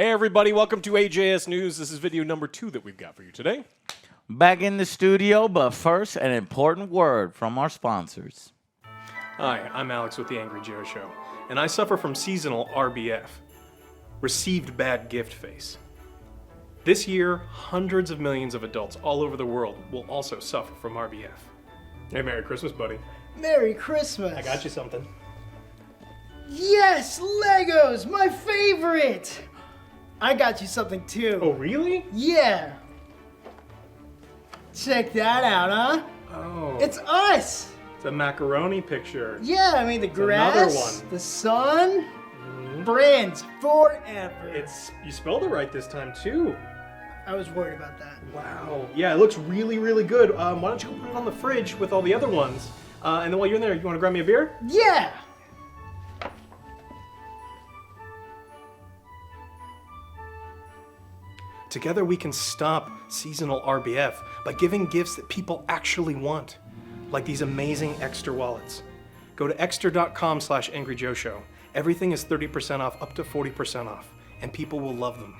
Hey everybody, welcome to AJS News. This is video number 2 that we've got for you today. Back in the studio, but first, an important word from our sponsors. Hi, I'm Alex with the Angry Joe Show, and I suffer from seasonal RBF, received bad gift face. This year, hundreds of millions of adults all over the world will also suffer from RBF. Hey, Merry Christmas, buddy. Merry Christmas. I got you something. Yes, Legos, my favorite. I got you something too. Oh, really? Yeah. Check that out, huh? Oh. It's us. It's a macaroni picture. Yeah, I mean the grass, another one. the sun, friends forever. You spelled it right this time, too. I was worried about that. Wow. Yeah, it looks really, really good. Why don't you go put it on the fridge with all the other ones? And then while you're in there, you want to grab me a beer? Yeah. Together we can stop seasonal RBF by giving gifts that people actually want, like these amazing Extra wallets. Go to extra.com/AngryJoe Show. Everything is 30% off, up to 40% off, and people will love them.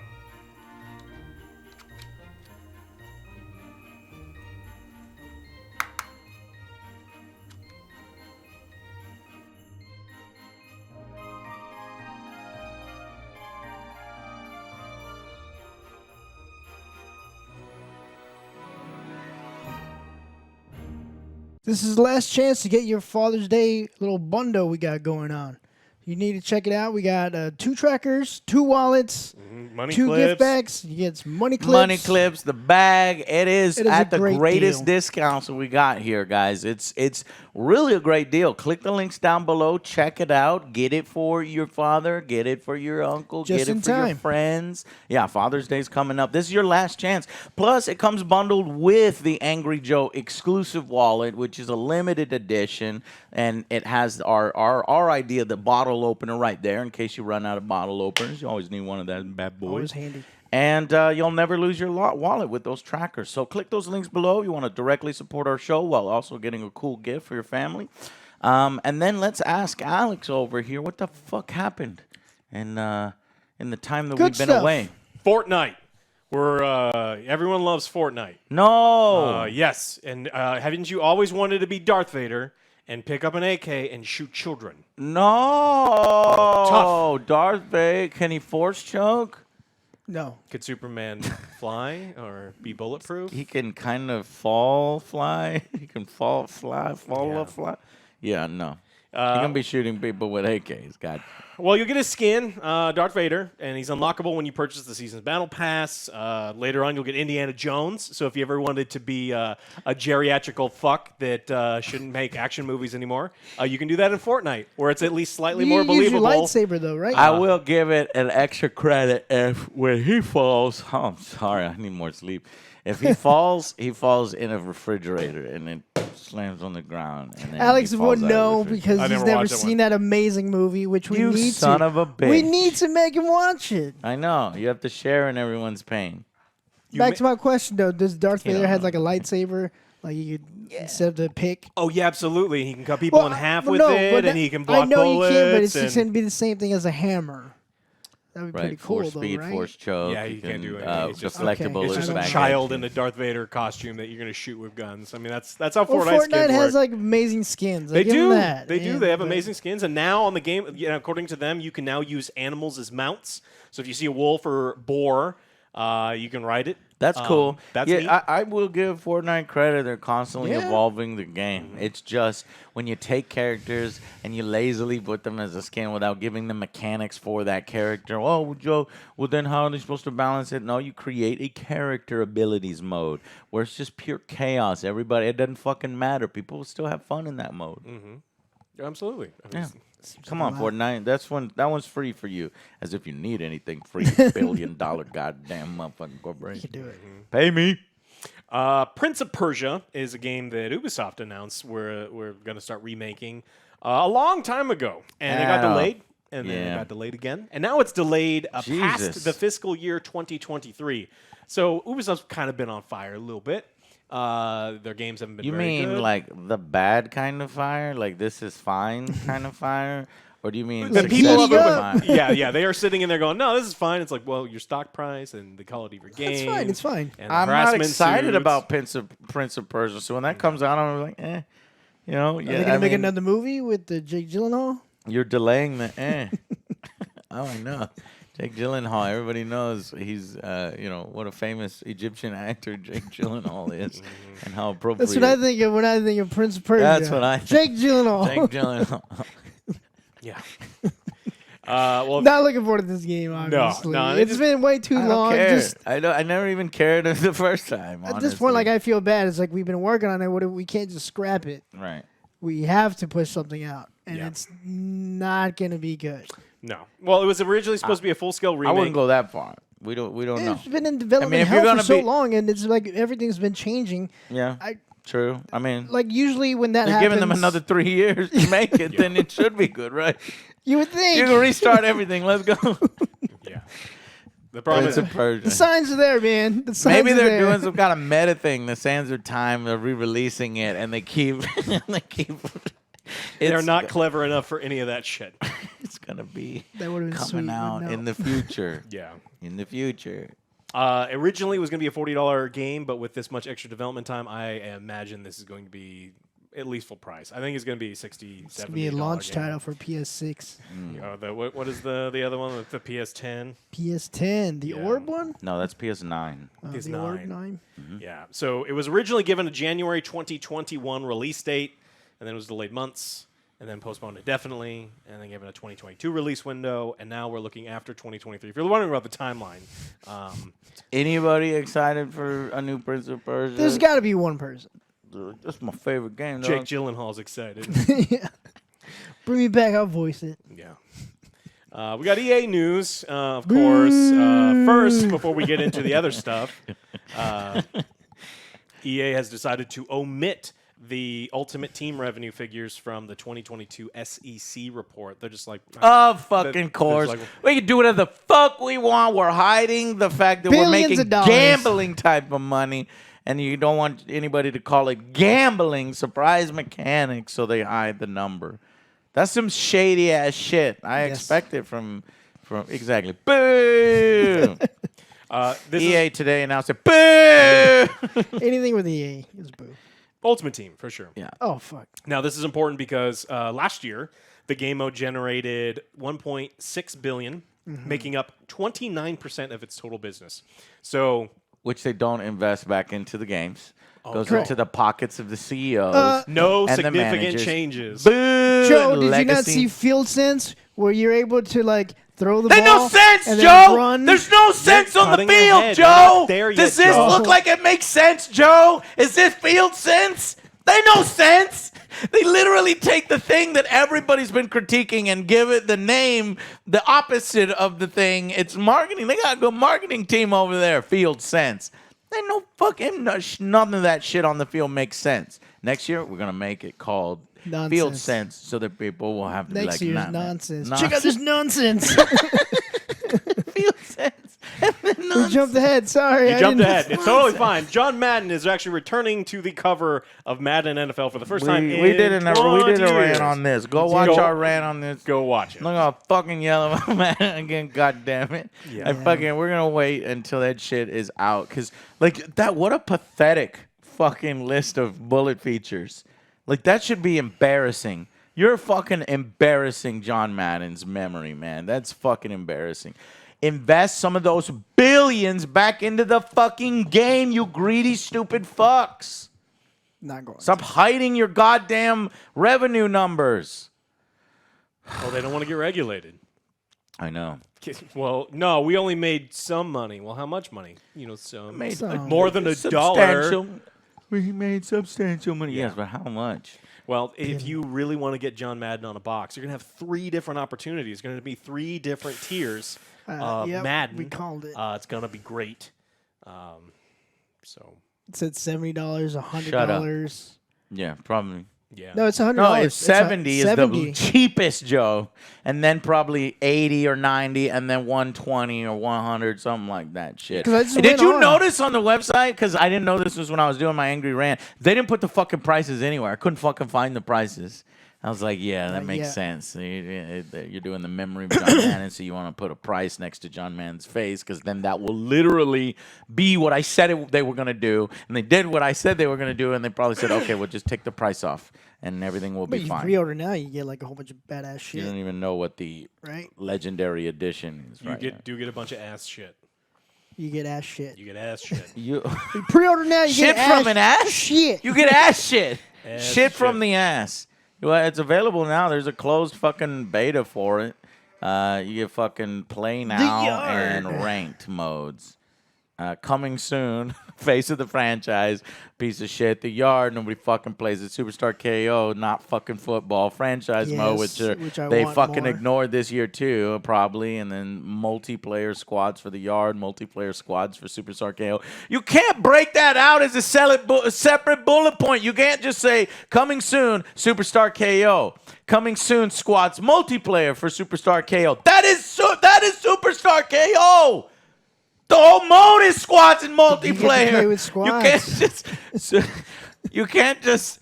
This is the last chance to get your Father's Day little bundle we got going on. You need to check it out. We got 2 trackers, 2 wallets, Money 2 clips. gift bags. You get some money clips. Money clips, the bag. It is at the great greatest deal. discounts that we got here, guys. It's really a great deal. Click the links down below. Check it out. Get it for your father. Get it for your uncle. Just get it in for your time. friends. Yeah, Father's Day's coming up. This is your last chance. Plus, it comes bundled with the Angry Joe exclusive wallet, which is a limited edition, and it has our idea, the bottle opener right there in case you run out of bottle openers. You always need one of that bad boys. Always handy. And you'll never lose your wallet with those trackers. So click those links below. You want to directly support our show while also getting a cool gift for your family. And then let's ask Alex over here what the fuck happened in the time that Good we've been stuff. away. Fortnite. Everyone loves Fortnite. No. Yes, and haven't you always wanted to be Darth Vader and pick up an AK and shoot children? No. Tough. Darth Vader, can he force choke? No. Could Superman fly or be bulletproof? He can kind of fly. He can fall, fly. Yeah, no. He's going to be shooting people with AKs. God. Well, you'll get his skin, Darth Vader, and he's unlockable when you purchase the Season's Battle Pass. Later on, you'll get Indiana Jones. So if you ever wanted to be a geriatrical fuck that shouldn't make action movies anymore, you can do that in Fortnite, where it's at least slightly more believable. You use your lightsaber, though, right? I will give it an extra credit if when he falls. Oh, I'm sorry, I need more sleep. If he falls in a refrigerator and then slams on the ground. And then Alex he would falls out of the know refrigerator. because I've he's never never watched that seen one. that amazing movie, which we You need son to. of a bitch. We need to make him watch it. I know. You have to share in everyone's pain. Back to my question, though. Does Darth You Vader don't have know. like a lightsaber? Like you could, instead of the pick? Oh, yeah, absolutely. He can cut people in half with it, and he can block I know bullets. you can, but it's and just going to be the same thing as a hammer. That would be pretty Right, cool, force though, speed, right? force choke. Yeah, you can't do anything. It's just- deflectable. Okay. It's just I a don't- child in a Darth Vader costume that you're going to shoot with guns. I mean, that's how Well, Fortnite's Fortnite kids has work. like amazing skins. They I give them do. that. They do. And- They have but- amazing skins. And now on the game, according to them, you can now use animals as mounts. So if you see a wolf or boar, you can ride it. That's cool. That's yeah, neat. I will give Fortnite credit. They're constantly Yeah. evolving the game. It's just when you take characters and you lazily put them as a skin without giving them mechanics for that character. Oh, well, Joe, well, then how are they supposed to balance it? No, you create a character abilities mode where it's just pure chaos. Everybody, it doesn't fucking matter. People will still have fun in that mode. Absolutely. I mean, Yeah. Come on, Fortnite. That one's free for you. As if you need anything free. $1 billion goddamn motherfucking corporation. You can do it. Pay me. Prince of Persia is a game that Ubisoft announced we're going to start remaking a long time ago. And it got delayed. And then it got delayed again. And now it's delayed past Jesus. the fiscal year 2023. So Ubisoft's kind of been on fire a little bit. Their games haven't been You very mean good. like the bad kind of fire? Like this is fine kind of fire? Or do you mean The success people of Heating it, up. yeah, they are sitting in there going, "No, this is fine." It's like, well, your stock price and the quality of your game. It's fine. It's fine. And I'm not harassment excited suits. about Prince of Persia. So when that comes out, I'm like, you know, Are they gonna make another movie with the Jake Gyllenhaal? You're delaying the Oh, I know. Jake Gyllenhaal. Everybody knows he's, what a famous Egyptian actor Jake Gyllenhaal is, and how appropriate. That's what I think of when I think of Prince of Persia. That's what I think. Jake Gyllenhaal. Jake Gyllenhaal. Yeah. Well, Not looking forward to this game, obviously. no, It's been way too I long. don't care. Just I never even cared the first time. at this point, like I feel bad. It's like we've been working on it. What if we can't just scrap it? right. We have to push something out, and Yeah. it's not gonna be good. no. Well, it was originally supposed to be a full-scale remake. I wouldn't go that far. We don't know. It's been in development if you're hell gonna for so be- long, and it's like everything's been changing. Yeah. True. I mean, Like usually when that you're happens, giving them another 3 years to make it, then it should be good, right? you would think You can restart everything. Let's go. Yeah. The problem Prince is, of Persia. the signs are there, man. The signs Maybe are they're there. doing some kind of meta thing. The Sands of Time, they're re-releasing it, and they keep. they're It's not clever enough for any of that shit. It's gonna be That would have been coming sweet, but out no. in the future. Yeah. In the future. Originally, it was going to be a $40 game, but with this much extra development time, I imagine this is going to be at least full price. I think it's going to be 60 It's gonna be a launch game. title for PS6, What is the other one? The PS10? PS10, the Yeah. Orb one. No, that's PS9. PS9. The Orb 9. Yeah. So it was originally given a January 2021 release date, and then it was delayed months, and then postponed indefinitely, and then given a 2022 release window, and now we're looking after 2023. If you're wondering about the timeline, Anybody excited for a new Prince of Persia? There's got to be one person. That's my favorite game. Jake Dog. Gyllenhaal's excited. Yeah. Bring me back. I'll voice it. Yeah. We got EA news, of course. First, before we get into the other stuff, EA has decided to omit the Ultimate Team revenue figures from the 2022 SEC report. They're just like, Of fucking course. like- We can do whatever the fuck we want. We're hiding the fact that we're Billions making of dollars. gambling type of money. And you don't want anybody to call it gambling surprise mechanics, so they hide the number. That's some shady ass shit. I Yes. expect it from exactly. Boo! this EA is today announced it. Boo! Anything with EA is boo. Ultimate Team, for sure. Yeah. Oh fuck. Now, this is important because last year, the game mode generated $1.6 billion, making up 29% of its total business. So, Which they don't invest back into the games. Goes correct. into the pockets of the CEOs. no and the significant managers. changes. Boo! Joe, did you not Legacy. see Field Sense where you're able to like throw the There's ball? no sense, and then Joe. Run? There's no sense on the cutting your field, head. Joe. You're not there yet, Does this Joe. look like it makes sense, Joe? Is this field sense? They no sense. They literally take the thing that everybody's been critiquing and give it the name, the opposite of the thing. It's marketing. They got a good marketing team over there. Field sense. They no fucking none of that shit on the field makes sense. Next year we're gonna make it called Field Nonsense. Sense, so that people will have to Next be like, year's nah, man. nonsense. Nah. Check out this nonsense. Field Sense. We jumped ahead. Sorry, You I jumped didn't- ahead. It's totally fine. John Madden is actually returning to the cover of Madden NFL for the first time in We did a 20 rant years. on this. Go watch Go- our rant on this. Go watch it. Look how fucking yellow man again. God damn it! Yeah. And fucking, we're gonna wait until that shit is out, cause like that. What a pathetic fucking list of bullet features. Like that should be embarrassing. You're fucking embarrassing John Madden's memory, man. That's fucking embarrassing. Invest some of those billions back into the fucking game, you greedy, stupid fucks. Not going. Stop hiding your goddamn revenue numbers. Oh, they don't want to get regulated. I know. Well, no, we only made some money. Well, how much money? Some. Made Some. more than a dollar. Substantial. We made substantial money. Yes, but how much? Well, if you really want to get John Madden on a box, you're going to have 3 different opportunities. Going to be 3 different tiers of Yep, Madden. we called it. It's going to be great. So, It said $70, Shut $100. Yeah, probably. yeah. No, it's $100. No, it's 70 is the 70. cheapest, Joe. And then probably 80 or 90 and then 120 or 100, something like that shit. 'Cause I just Did went you on. notice on the website, because I didn't know this was when I was doing my Angry Rant, they didn't put the fucking prices anywhere. I couldn't fucking find the prices. I was like, yeah, that makes yeah. sense. You're doing the memory of John Madden, so you want to put a price next to John Madden's face, because then that will literally be what I said they were going to do. And they did what I said they were going to do, and they probably said, okay, we'll just take the price off, and everything will But be you fine. pre-order now, you get like a whole bunch of badass You shit. don't even know what the Right? legendary edition is. You do get a bunch of ass shit. You get ass shit. You get ass shit. You You pre-order now, you shit get from an ass? shit. You get ass shit. Ass Shit from shit. the ass. Well, it's available now. There's a closed fucking beta for it. You get fucking play now and ranked modes. Coming soon. Face of the franchise. Piece of shit. The Yard. Nobody fucking plays it. Superstar KO. Not fucking football. Franchise mode, which they want fucking more. ignored this year too, probably. And then multiplayer squads for the Yard. Multiplayer squads for Superstar KO. You can't break that out as a separate bullet point. You can't just say coming soon Superstar KO. Coming soon squads multiplayer for Superstar KO. That is Superstar KO. The whole mode is squads and multiplayer. You get to play with squads. You can't just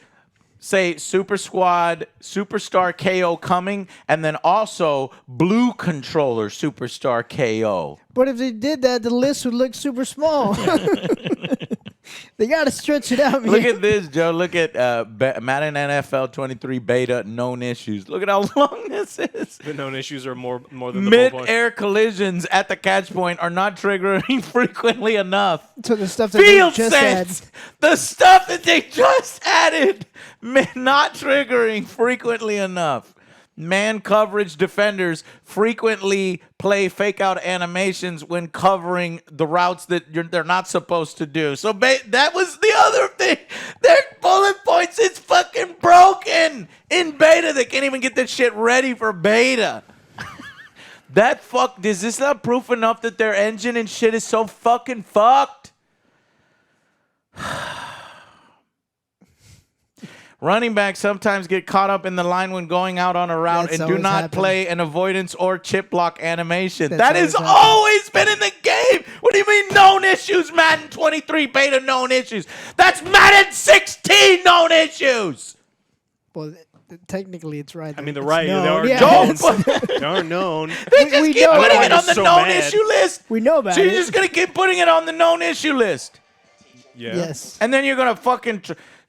say Super Squad, Superstar KO coming, and then also Blue Controller Superstar KO. But if they did that, the list would look super small. They got to stretch it out, man. Look at this, Joe. Look at Madden NFL 23 beta, known issues. Look at how long this is. The known issues are more than the Mid-air collisions at the catch point are not triggering frequently enough. So the stuff that Field they just had. sense, the stuff that they just added, not triggering frequently enough. Man coverage defenders frequently play fake out animations when covering the routes that they're not supposed to do. So that was the other thing. Their bullet points is fucking broken in beta. They can't even get this shit ready for beta. Is this not proof enough that their engine and shit is so fucking fucked? Running backs sometimes get caught up in the line when going out on a route That's and do always not happened. play an avoidance or chip block animation. That's That has always happened. always been in the game. What do you mean known issues, Madden 23 beta known issues? That's Madden 16 known issues. Well, technically, it's right. I mean, they're It's right. known. They are Yeah. known. Don't They are known. They just we keep know putting about it it. on the So known mad. issue list. We know about So you're it. just going to keep putting it on the known issue list. Yeah. Yes. And then you're going to fucking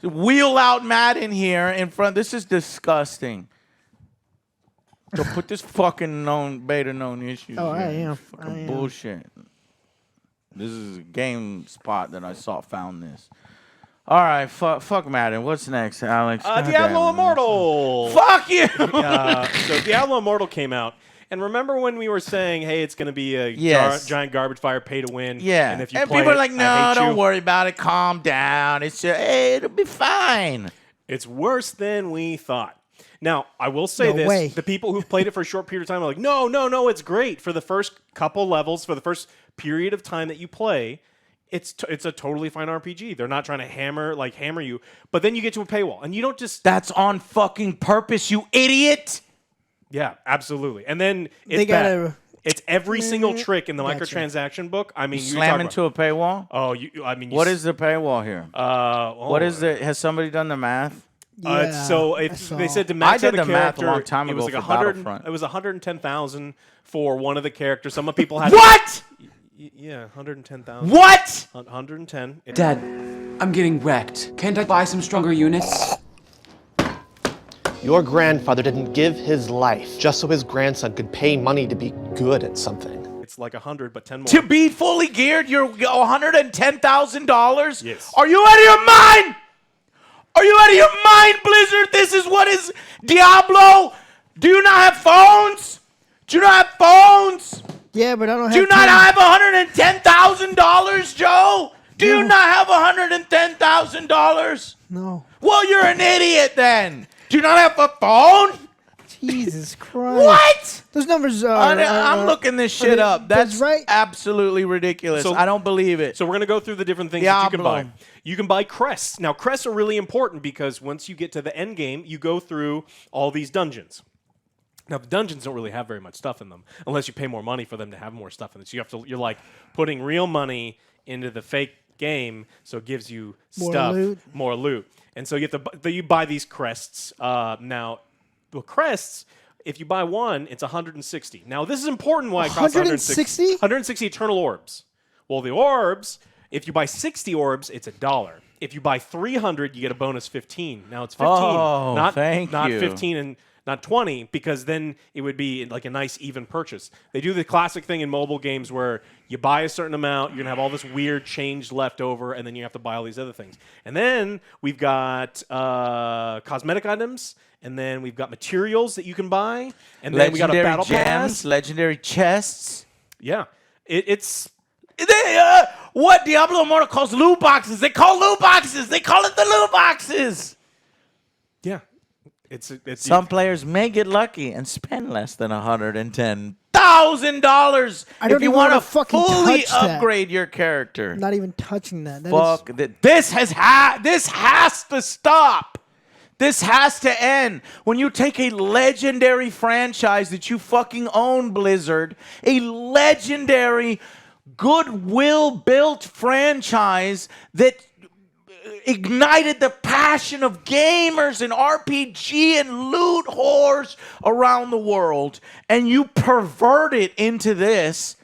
wheel out Madden here in front. This is disgusting. So put this fucking beta known issues. Oh, I here. am. Fucking I am. bullshit. This is a game spot that I found this. All right, fuck Madden. What's next, Alex? God damn Diablo it. Immortal. Fuck you. So Diablo Immortal came out. And remember when we were saying, hey, it's going to be a Yes. giant garbage fire, pay to win. Yeah. And if you and play people are it, like, I no, hate don't you." worry about it. Calm down. It's just, hey, it'll be fine. It's worse than we thought. Now, I will say No this. way. The people who've played it for a short period of time are like, no, it's great. For the first couple levels, for the first period of time that you play, it's a totally fine RPG. They're not trying to hammer you. But then you get to a paywall, and you don't just... That's on fucking purpose, you idiot. Yeah, absolutely. And then it's They bad. gotta- It's every single trick in the Gotcha. microtransaction book. I mean, you Slam talk into a paywall? about, What is the paywall here? What is the? Has somebody done the math? Yeah, so I if saw. they said to max I out did a the math a character, long time it was ago like for 100. Battlefront. It was 110,000 for one of the characters. Some people had What? Yeah, 110,000. What? 110. Dad, I'm getting wrecked. Can't I buy some stronger units? Your grandfather didn't give his life just so his grandson could pay money to be good at something. It's like 100, but 10 more. To be fully geared, you're $110,000? Yes. Are you out of your mind? Are you out of your mind, Blizzard? This is what is Diablo? Do you not have phones? Do you not have phones? Yeah, but I don't have. Do you not time. have $110,000, Joe? Do you No. not have $110,000? No. Well, you're an idiot then. Do you not have a phone? Jesus Christ. What? Those numbers are. I'm looking this shit they- up. That's right. absolutely ridiculous. So- I don't believe it. So we're going to go through the different things that you can buy. Diablo. You can buy crests. Now, crests are really important because once you get to the end game, you go through all these dungeons. Now, the dungeons don't really have very much stuff in them unless you pay more money for them to have more stuff in it. So you're like putting real money into the fake game, so it gives you More stuff, loot. more loot. And so you buy these crests. Now, the crests, if you buy one, it's 160. Now, this is important why it costs 160. 160 eternal orbs. Well, the orbs, if you buy 60 orbs, it's $1. If you buy 300, you get a bonus 15. Now it's 15, not 15 and not 20, because then it would be like a nice even purchase. They do the classic thing in mobile games where you buy a certain amount, you're going to have all this weird change left over, and then you have to buy all these other things. And then we've got cosmetic items, and then we've got materials that you can buy, and then we got a battle pass. Legendary chests. Yeah. What Diablo Immortal calls loot boxes. They call loot boxes. They call it the loot boxes. Yeah. Some players may get lucky and spend less than $110,000 if you want to fully upgrade your character. Not even touching that. This has to stop. This has to end. When you take a legendary franchise that you fucking own, Blizzard, a legendary, goodwill-built franchise that ignited the passion of gamers and RPG and loot whores around the world, and you pervert it into this,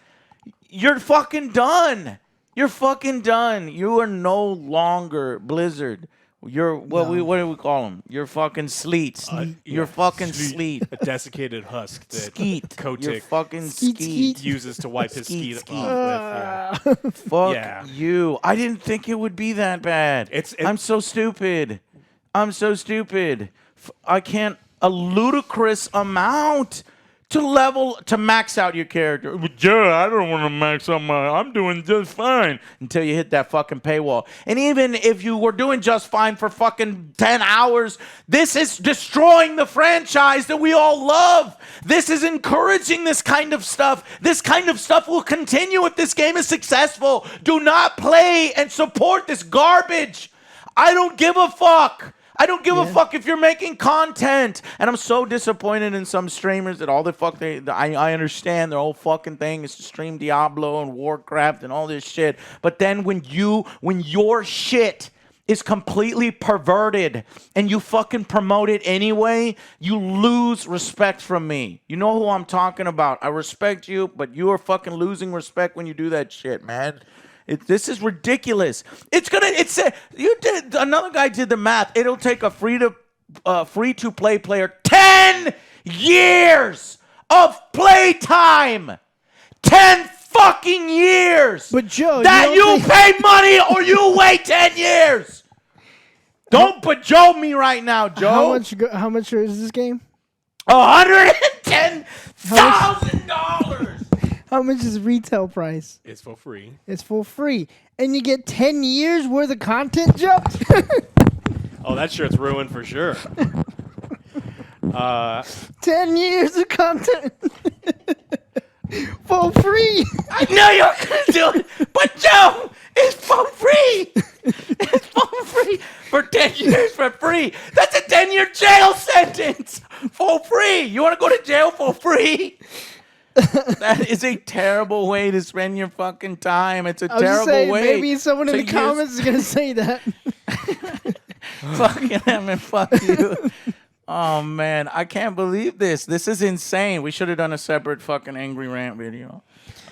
you're fucking done. You're fucking done. You are no longer Blizzard. What do we call them? You're fucking sleet. You're fucking sleet. A desiccated husk that Skeet. Kotick You're fucking skeet. uses to wipe his skeet off with. Fuck you. I didn't think it would be that bad. I'm so stupid. I can't. A ludicrous amount to max out your character. But yeah, I don't want to max out I'm doing just fine until you hit that fucking paywall. And even if you were doing just fine for fucking 10 hours, this is destroying the franchise that we all love. This is encouraging this kind of stuff. This kind of stuff will continue if this game is successful. Do not play and support this garbage. I don't give a fuck. I don't give a fuck if you're making content. And I'm so disappointed in some streamers that all the fuck I understand their whole fucking thing is to stream Diablo and Warcraft and all this shit. But then when your shit is completely perverted and you fucking promote it anyway, you lose respect from me. You know who I'm talking about. I respect you, but you are fucking losing respect when you do that shit, man. This is ridiculous. Another guy did the math. It'll take a free to play player 10 years of play time. 10 fucking years. But Joe, that you pay money or you wait 10 years. Don't Joe me right now, Joe. How much is this game? $110,000. How much is retail price? It's for free. It's for free. And you get 10 years worth of content, Joe? Oh, that shirt's ruined for sure. 10 years of content. For free. I know you're going to do it. But, Joe, it's for free. It's for free. For 10 years for free. That's a 10-year jail sentence. For free. You want to go to jail for free? That is a terrible way to spend your fucking time. It's a terrible way. Maybe someone in the comments is going to say that. Fucking him and fuck you. Oh, man. I can't believe this. This is insane. We should have done a separate fucking Angry Rant video.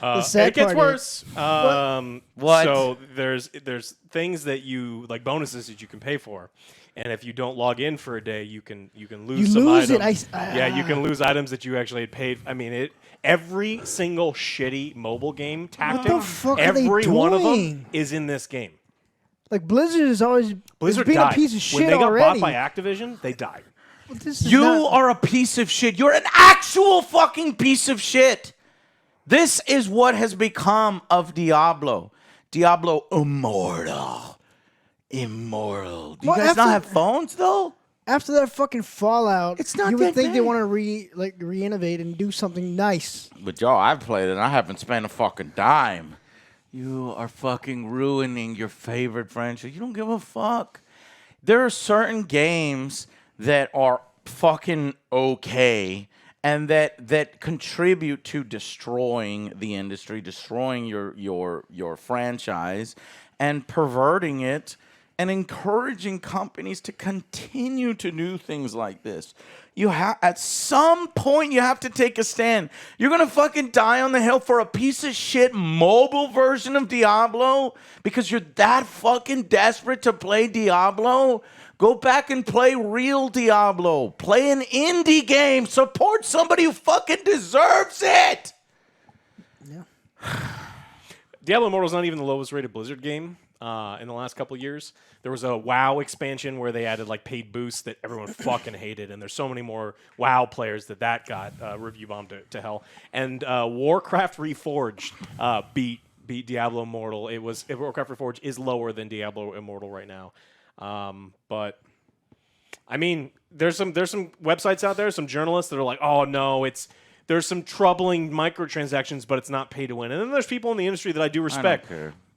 It gets worse. What? So there's things that you, like bonuses that you can pay for. And if you don't log in for a day, you can lose some items. You can lose items that you actually had paid. I mean, every single shitty mobile game tactic, every one of them is in this game. Like Blizzard is always being a piece of shit when they got already. bought by Activision, they died. You are a piece of shit. You're an actual fucking piece of shit. This is what has become of Diablo. Diablo Immortal. Do you guys not have phones, though? After that fucking Fallout, it's not you would think bad. they want to reinnovate and do something nice. But, y'all, I've played it, and I haven't spent a fucking dime. You are fucking ruining your favorite franchise. You don't give a fuck. There are certain games that are fucking okay and that contribute to destroying the industry, destroying your franchise, and perverting it and encouraging companies to continue to do things like this. You have at some point you have to take a stand. You're gonna fucking die on the hill for a piece of shit mobile version of Diablo because you're that fucking desperate to play Diablo. Go back and play real Diablo. Play an indie game. Support somebody who fucking deserves it. Diablo Immortal is not even the lowest rated Blizzard game in the last couple of years. There was a WoW expansion where they added like paid boosts that everyone fucking hated, and there's so many more WoW players that got review bombed to hell. And Warcraft Reforged beat Diablo Immortal. Warcraft Reforged is lower than Diablo Immortal right now, but I mean, there's some websites out there, some journalists that are like, oh no, there's some troubling microtransactions, but it's not pay to win. And then there's people in the industry that I do respect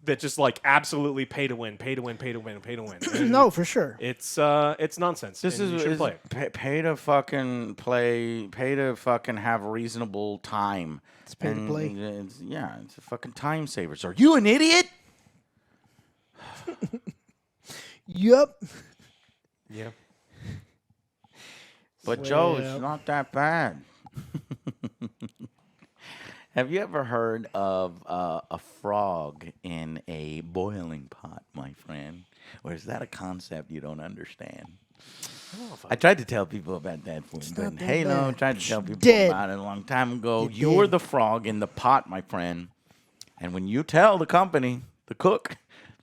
that just like absolutely pay to win. No, for sure. It's nonsense. This is play. Pay to fucking play. Pay to fucking have reasonable time. It's pay to play. It's a fucking time savers. Are you an idiot? Yup. Yeah. But Joe, it's not that bad. Have you ever heard of a frog in a boiling pot, my friend? Or is that a concept you don't understand? I tried to tell people about that for Halo. I tried to tell people about it a long time ago. You're the frog in the pot, my friend. And when you tell the company, the cook,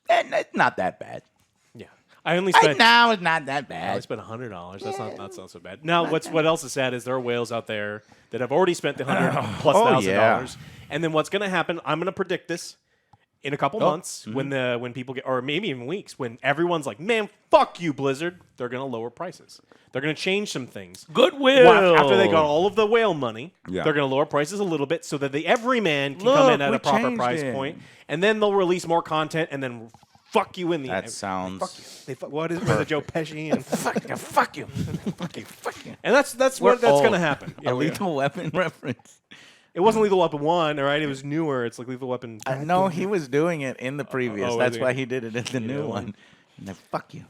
it's not that bad. Yeah. I only spent now it's not that bad. I spent $100. That's not so bad. Now, what else is sad is there are whales out there that have already spent the $100,000+. And then what's going to happen? I'm going to predict this in a couple months when people get, or maybe even weeks, when everyone's like, "Man, fuck you, Blizzard." They're going to lower prices. They're going to change some things. Goodwill. After they got all of the whale money, they're going to lower prices a little bit so that the everyman can come in at a proper price point, and then they'll release more content and then. Fuck you in the end. That sounds. Fuck you. What is the Joe Pesci and fuck you. Fuck you. And that's what that's gonna happen. A Lethal Weapon reference. It wasn't Lethal Weapon 1, all right? It was newer. It's like Lethal Weapon. No, he was doing it in the previous. That's why he did it in the new one. And then fuck you.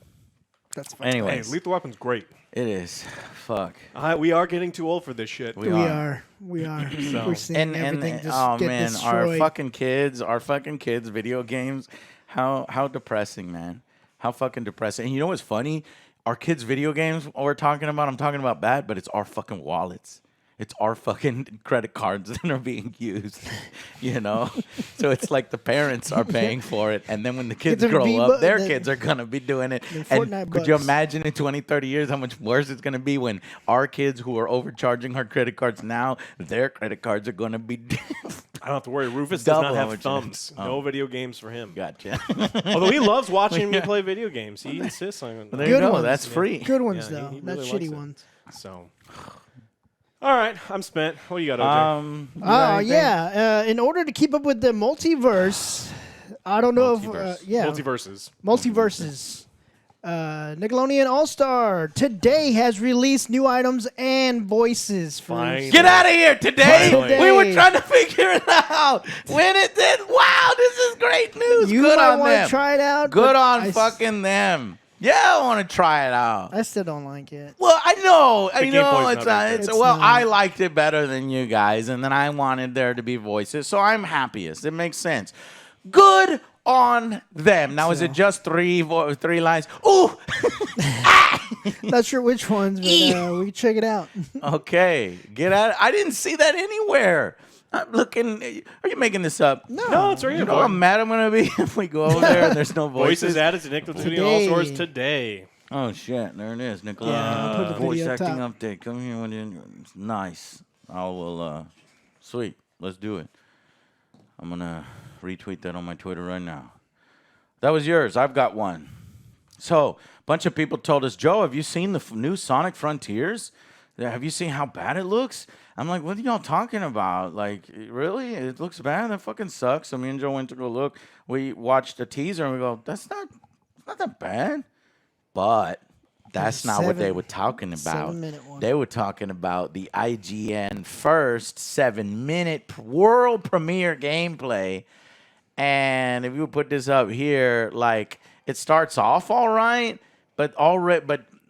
That's fine. Anyways, hey, Lethal Weapon's great. it is. Fuck. We are getting too old for this shit. We are. We're seeing everything just get destroyed. our fucking kids, video games. How depressing, man. How fucking depressing. And you know what's funny? Our kids' video games I'm talking about bad, but it's our fucking wallets. It's our fucking credit cards that are being used, you know? So it's like the parents are paying for it, and then when the kids grow up, their kids are going to be doing it. And could you imagine in 20, 30 years how much worse it's going to be when our kids who are overcharging our credit cards now, their credit cards are going to be I don't have to worry. Rufus does not have thumbs. No video games for him. Gotcha. Although he loves watching me play video games. He insists on it. There you go. That's free. Good ones, Yeah, though. he Not really shitty likes it. ones. So, all right, I'm spent. What do you got, OJ? Oh, yeah. In order to keep up with the multiverse, I don't know Multiverse. if... yeah. Multiverses. Nickelodeon All-Star today has released new items and voices. Finally. Get out of here today. Finally. We were trying to figure it out. When it did, wow, this is great news. You Good might on want them. to try it out. Good but on I fucking them. Yeah, I want to try it out. I still don't like it. Well, I know. I Gameplay know. is It's, not very good. well, It's I not. liked it better than you guys, and then I wanted there to be voices, so I'm happiest. It makes sense. Good on them. Now, is it just three lines? Ooh! Not sure which ones, but we can check it out. Okay. Get out. I didn't see that anywhere. I'm looking. Are you making this up? No, it's right You here. know how mad I'm going to be if we go over there and there's no voices? Voices added to Nickelodeon Today. All-Stars today. Oh, shit. There it is. Nickelodeon. I'll put the Voice video acting top. update. Come here. Nice. I will. Sweet. Let's do it. I'm going to retweet that on my Twitter right now. That was yours. I've got one. So, a bunch of people told us, Joe, have you seen the new Sonic Frontiers? Have you seen how bad it looks? I'm like, what are y'all talking about? Like, really? It looks bad? That fucking sucks. So me and Joe went to go look. We watched a teaser and we go, it's not that bad. But that's not what they were talking about. 7-minute one. They were talking about the IGN first 7-minute world premiere gameplay. And if you put this up here, like, it starts off all right, but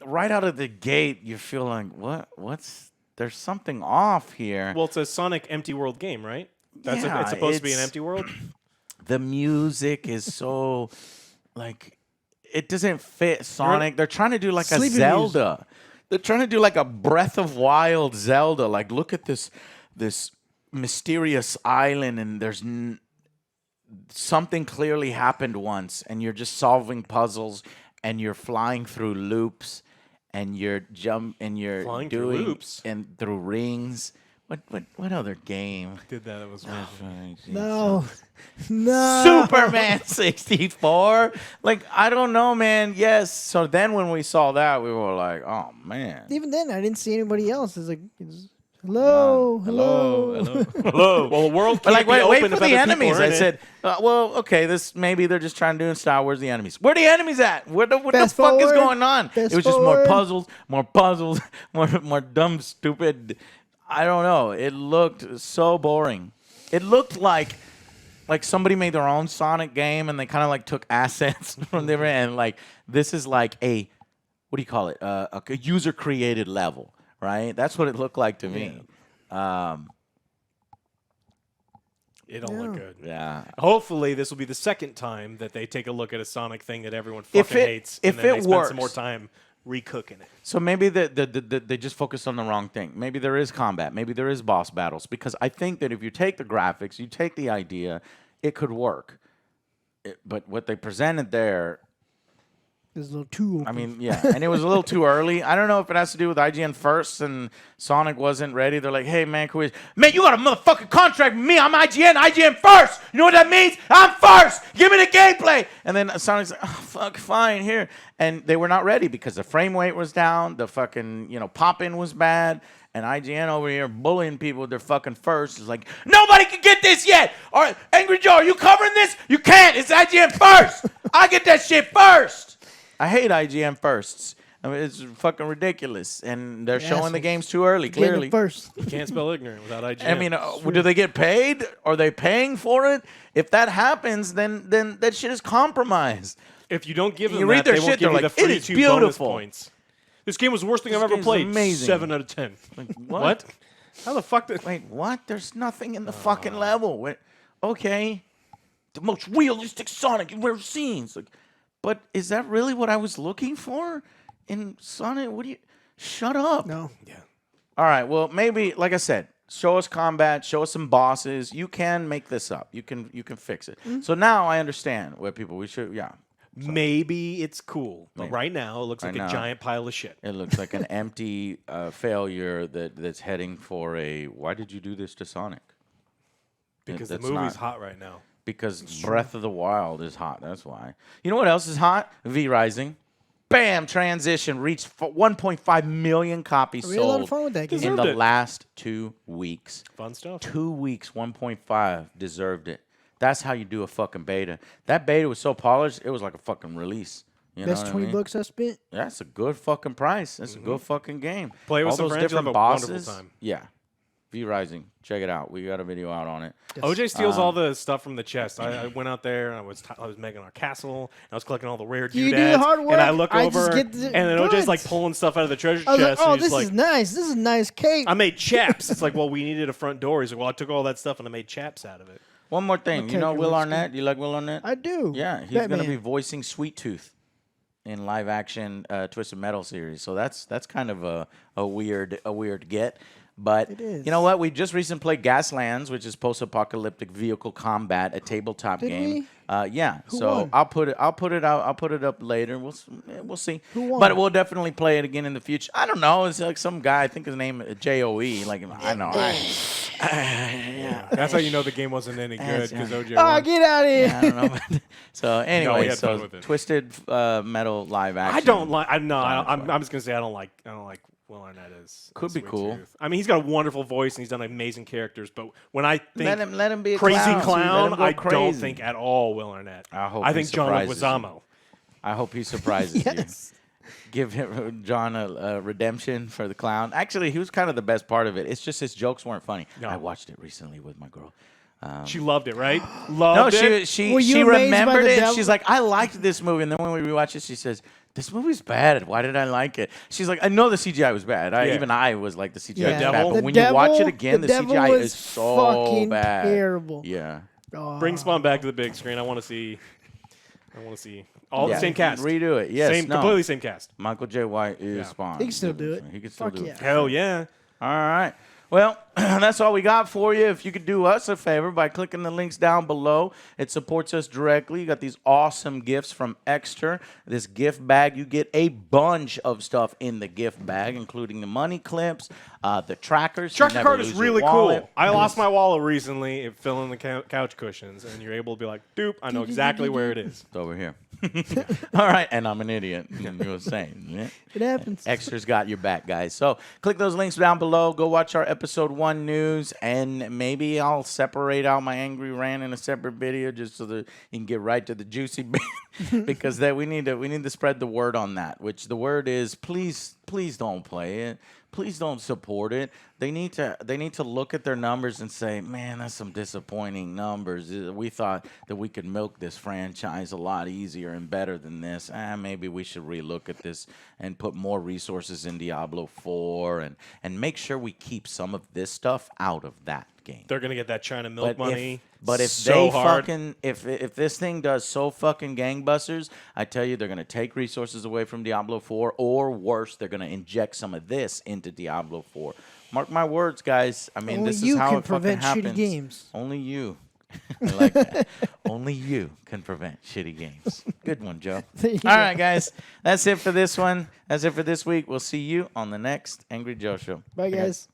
right out of the gate, you feel like there's something off here. Well, it's a Sonic empty world game, right? It's supposed to be an empty world. The music is so like it doesn't fit Sonic. They're trying to do like Sleepy a Zelda. They're trying to do like a Breath of Wild Zelda. Like, look at this mysterious island, and there's something clearly happened once, and you're just solving puzzles, and you're flying through loops, and you're Flying through doing loops? and through rings. What other game? Did that? It was No. Superman 64. Like, I don't know, man. Yes. So then when we saw that, we were like, oh man. Even then, I didn't see anybody else. It's like, hello. Hello. Well, the world But can't like, be wait open for if the other people enemies. are in I it. said, well, okay, maybe they're just trying to do in style. Where's the enemies? Where are the enemies at? What the Fast fuck is forward. going on? Fast It was just forward. more puzzles, more dumb, stupid. I don't know. It looked so boring. It looked like somebody made their own Sonic game, and they kind of like took assets from different, and like this is like a, what do you call it? A user created level, right? That's what it looked like to me. It don't look good. Yeah. Hopefully, this will be the second time that they take a look at a Sonic thing that everyone fucking hates. if and then it they spend works. some more time recooking it. So maybe they just focused on the wrong thing. Maybe there is combat. Maybe there is boss battles. Because I think that if you take the graphics, you take the idea, it could work. But what they presented there, It's a little too open. I mean, yeah. And it was a little too early. I don't know if it has to do with IGN first and Sonic wasn't ready. They're like, hey, man, man, you got a motherfucking contract with me. I'm IGN first. You know what that means? I'm first. Give me the gameplay. And then Sonic's like, oh, fuck, fine, here. And they were not ready because the frame rate was down. The fucking, pop-in was bad. And IGN over here bullying people with their fucking first. It's like, nobody can get this yet. All right, Angry Joe, are you covering this? You can't. It's IGN first. I get that shit first. I hate IGN firsts. I mean, it's fucking ridiculous. And they're showing the games too early, Getting it clearly. first. You can't spell ignorant without IGN. I mean, do they get paid? Are they paying for it? If that happens, then that shit is compromised. if you don't give them You read that, their they won't shit, give they're you the like, "It free is 2 bonus beautiful." points. This game was the worst thing This I've ever game's played. amazing. 7 out of 10. Like, What? How the fuck did... Wait, what? There's nothing in the fucking level. Wait, okay. The most realistic Sonic you've ever seen. It's like, but is that really what I was looking for in Sonic? What do you... Shut up. No. Yeah. All right, well, maybe, like I said, show us combat, show us some bosses. You can make this up. You can fix it. So now I understand what we should, yeah. Maybe it's cool, but Maybe. right now it looks like Right a now. giant pile of shit. It looks like an empty failure that's heading for a, why did you do this to Sonic? Because the That's movie's not- hot right now. Because Breath of the Wild is hot. That's why. You know what else is hot? V Rising. Bam! Transition reached 1.5 million copies We had a lot of sold fun with that game. in Deserved the it. last 2 weeks. Fun stuff. 2 weeks, 1.5 deserved it. That's how you do a fucking beta. That beta was so polished, it was like a fucking release. You Best know what 20 I mean? bucks I spent. That's a good fucking price. That's a good fucking game. Play with All some those friends, you'll different have a wonderful bosses. time. Yeah. V Rising. Check it out. We got a video out on it. OJ steals all the stuff from the chest. I went out there and I was making our castle. And I was collecting all the rare You do the doodads. hard And I work, look I just over, get the and then OJ's goods. like pulling stuff out of the treasure I was like, chest. oh, and he's this like, is nice. This is nice cake. I made chaps. It's like, well, we needed a front door. He's like, well, I took all that stuff and I made chaps out of it. One more thing. Okay, You know good, Will let's Arnett? You like Will Arnett? I do. Yeah, he's going to Batman. be voicing Sweet Tooth in live action Twisted Metal series. So that's kind of a weird get. But It is. you know what? We just recently played Gaslands, which is post-apocalyptic vehicle combat, a tabletop Did game. we? Yeah. Who so won? I'll put it out. I'll put it up later. We'll see. Who won? But we'll definitely play it again in the future. I don't know. It's like some guy. I think his name is Joe. Like I know. Yeah. That's how you know the game wasn't any good because OJ Oh, won. get out of here. I don't know. So anyway, had fun so with it. Twisted Metal live action. I don't like. I'm Sonic's just gonna say I don't like Will Arnett as Could be Sweet cool. Tooth. I mean, he's got a wonderful voice and he's done amazing characters. But when I think let him be a crazy clown. clown, Let him go I don't crazy. think at all Will Arnett. I hope I he think John surprises you. Leguizamo. I hope he surprises Yes. you. Give him John a redemption for the clown. Actually, he was kind of the best part of it. It's just his jokes weren't funny. No. I watched it recently with my girl. She loved it, right? No, Loved it. she Were you amazed by remembered the it. devil? She's like, I liked this movie. And then when we rewatch it, she says, this movie's bad. Why did I like it? She's like, I know the CGI was bad. Yeah. Even I was like, the CGI Yeah. was bad. Devil? But The when you watch it devil- again, the devil CGI was is so fucking bad. terrible. Yeah. Bring Spawn back to the big screen. I want to see all the same cast. Redo it. Yes. Same, no. completely same cast. Michael J. White is Yeah. Spawn. He can still do it. He can still Fuck do yeah. it. Hell yeah. All right. Well, that's all we got for you. If you could do us a favor by clicking the links down below, it supports us directly. You got these awesome gifts from Extra. This gift bag, you get a bunch of stuff in the gift bag, including the money clips, the trackers. so you Tracker never card is lose your really wallet. cool. I lost my wallet recently. It fell in the couch cushions, and you're able to be like, "Doop, I know exactly where it is." It's over here. All right, and I'm an idiot. And you were saying, yeah. It happens. Extra's got your back, guys. So click those links down below. Go watch our episode 1 news, and maybe I'll separate out my Angry Rant in a separate video just so that you can get right to the juicy bit. Because we need to spread the word on that. Which the word is, please don't play it. Please don't support it. They need to look at their numbers and say, man, that's some disappointing numbers. We thought that we could milk this franchise a lot easier and better than this. Maybe we should relook at this and put more resources in Diablo 4 and make sure we keep some of this stuff out of that game. They're gonna get that China milk money. But if so they hard. fucking if this thing does so fucking gangbusters, I tell you, they're gonna take resources away from Diablo 4, or worse, they're gonna inject some of this into Diablo 4. Mark my words, guys. I mean, Only this you is how can it fucking prevent shitty happens. games. Only you. I like that. Only you can prevent shitty games. Good one, Joe. There you All go. right, guys. That's it for this one. That's it for this week. We'll see you on the next Angry Joe Show. Bye, guys.